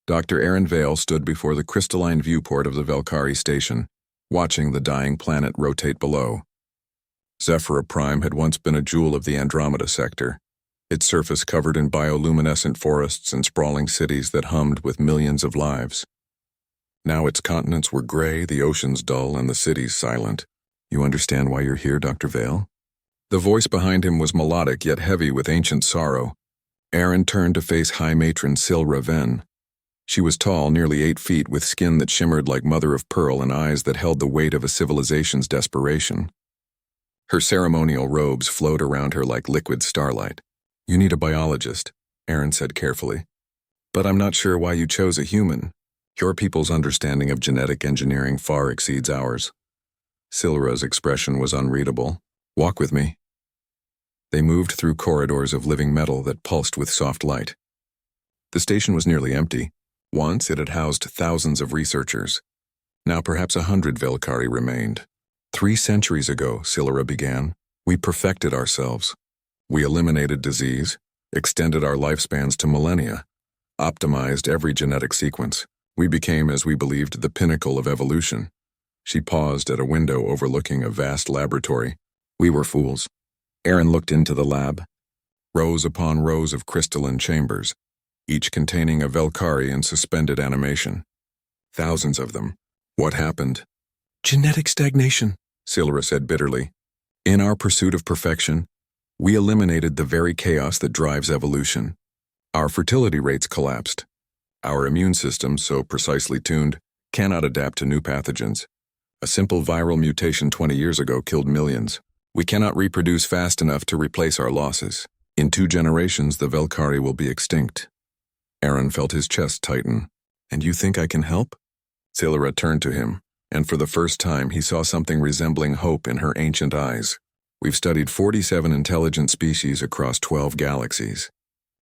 Dr. Aaron Vale stood before the crystalline viewport of the Velkari station, watching the dying planet rotate below. Zephyra Prime had once been a jewel of the Andromeda sector, its surface covered in bioluminescent forests and sprawling cities that hummed with millions of lives. Now its continents were gray, the oceans dull, and the cities silent. "You understand why you're here, Dr. Vale?" The voice behind him was melodic yet heavy with ancient sorrow. Aaron turned to face High Matron Silra Ven. She was tall, nearly 8 feet, with skin that shimmered like mother of pearl and eyes that held the weight of a civilization's desperation. Her ceremonial robes flowed around her like liquid starlight. "You need a biologist," Aaron said carefully. "But I'm not sure why you chose a human. Your people's understanding of genetic engineering far exceeds ours." Silra's expression was unreadable. "Walk with me." They moved through corridors of living metal that pulsed with soft light. The station was nearly empty. Once it had housed thousands of researchers. Now perhaps 100 Velkari remained. 3 centuries ago, Silra began, we perfected ourselves. We eliminated disease, extended our lifespans to millennia, optimized every genetic sequence. We became, as we believed, the pinnacle of evolution. She paused at a window overlooking a vast laboratory. We were fools. Aaron looked into the lab. Rows upon rows of crystalline chambers, each containing a Velkari in suspended animation. Thousands of them. What happened? "Genetic stagnation," Silra said bitterly. "In our pursuit of perfection, we eliminated the very chaos that drives evolution. Our fertility rates collapsed. Our immune system, so precisely tuned, cannot adapt to new pathogens. A simple viral mutation 20 years ago killed millions. We cannot reproduce fast enough to replace our losses. In 2 generations, the Velkari will be extinct." Aaron felt his chest tighten. "And you think I can help?" Silra turned to him, and for the first time he saw something resembling hope in her ancient eyes. "We've studied 47 intelligent species across 12 galaxies.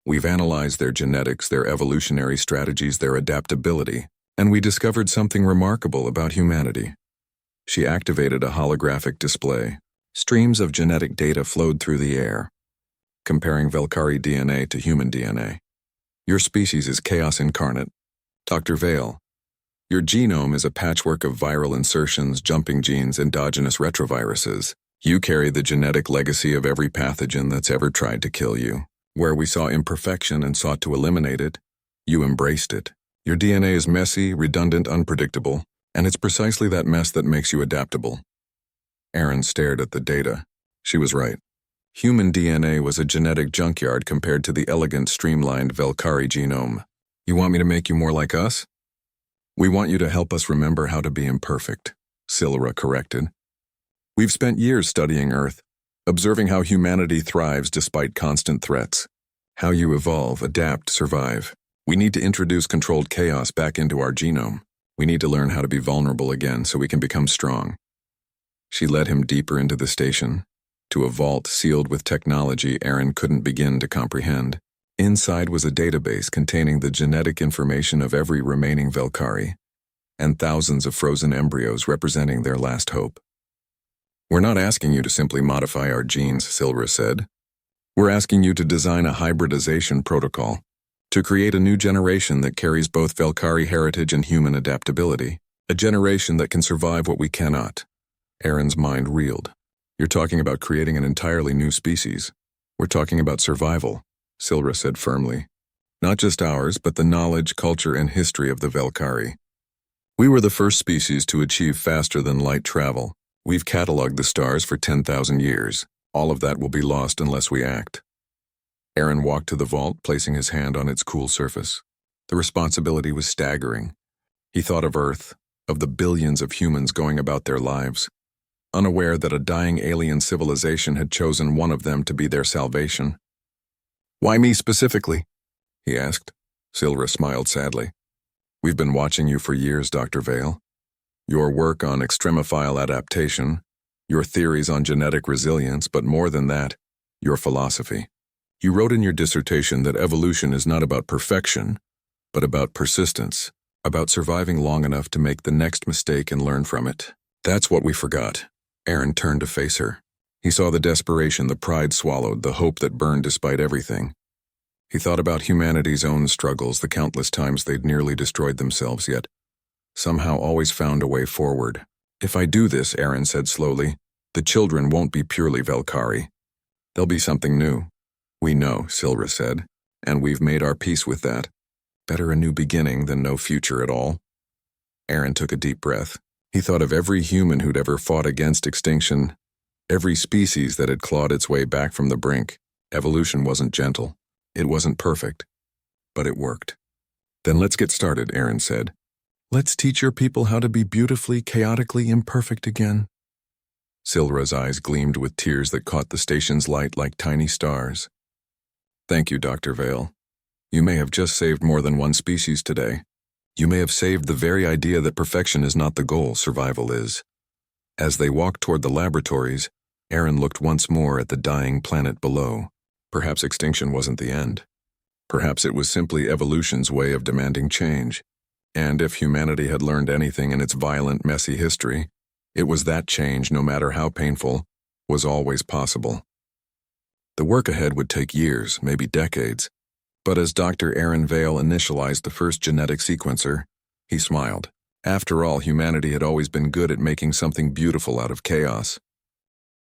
We've analyzed their genetics, their evolutionary strategies, their adaptability, and we discovered something remarkable about humanity." She activated a holographic display. Streams of genetic data flowed through the air, comparing Velkari DNA to human DNA. "Your species is chaos incarnate. Dr. Vale, your genome is a patchwork of viral insertions, jumping genes, endogenous retroviruses. You carry the genetic legacy of every pathogen that's ever tried to kill you. Where we saw imperfection and sought to eliminate it, you embraced it. Your DNA is messy, redundant, unpredictable, and it's precisely that mess that makes you adaptable." Aaron stared at the data. She was right. Human DNA was a genetic junkyard compared to the elegant, streamlined Velkari genome. "You want me to make you more like us?" "We want you to help us remember how to be imperfect," Silra corrected. "We've spent years studying Earth, observing how humanity thrives despite constant threats. How you evolve, adapt, survive. We need to introduce controlled chaos back into our genome. We need to learn how to be vulnerable again so we can become strong." She led him deeper into the station, to a vault sealed with technology Aaron couldn't begin to comprehend. Inside was a database containing the genetic information of every remaining Velkari, and thousands of frozen embryos representing their last hope. "We're not asking you to simply modify our genes," Silra said. "We're asking you to design a hybridization protocol, to create a new generation that carries both Velkari heritage and human adaptability, a generation that can survive what we cannot." Aaron's mind reeled. "You're talking about creating an entirely new species. We're talking about survival," Silra said firmly. "Not just ours, but the knowledge, culture, and history of the Velkari. We were the first species to achieve faster-than-light travel. We've cataloged the stars for 10,000 years. All of that will be lost unless we act." Aaron walked to the vault, placing his hand on its cool surface. The responsibility was staggering. He thought of Earth, of the billions of humans going about their lives, unaware that a dying alien civilization had chosen one of them to be their salvation. "Why me specifically?" he asked. Silra smiled sadly. "We've been watching you for years, Dr. Vale. Your work on extremophile adaptation, your theories on genetic resilience, but more than that, your philosophy. You wrote in your dissertation that evolution is not about perfection, but about persistence, about surviving long enough to make the next mistake and learn from it. That's what we forgot." Aaron turned to face her. He saw the desperation, the pride swallowed, the hope that burned despite everything. He thought about humanity's own struggles, the countless times they'd nearly destroyed themselves, yet somehow always found a way forward. If I do this, Aaron said slowly, the children won't be purely Velkari. They'll be something new. We know, Silra said, and we've made our peace with that. Better a new beginning than no future at all. Aaron took a deep breath. He thought of every human who'd ever fought against extinction, every species that had clawed its way back from the brink. Evolution wasn't gentle. It wasn't perfect, but it worked. Then let's get started, Aaron said. Let's teach your people how to be beautifully, chaotically imperfect again. Silra's eyes gleamed with tears that caught the station's light like tiny stars. Thank you, Dr. Vale. You may have just saved more than one species today. You may have saved the very idea that perfection is not the goal, survival is. As they walked toward the laboratories, Aaron looked once more at the dying planet below. Perhaps extinction wasn't the end. Perhaps it was simply evolution's way of demanding change. And if humanity had learned anything in its violent, messy history, it was that change, no matter how painful, was always possible. The work ahead would take years, maybe decades, but as Dr. Aaron Vale initialized the first genetic sequencer, he smiled. After all, humanity had always been good at making something beautiful out of chaos.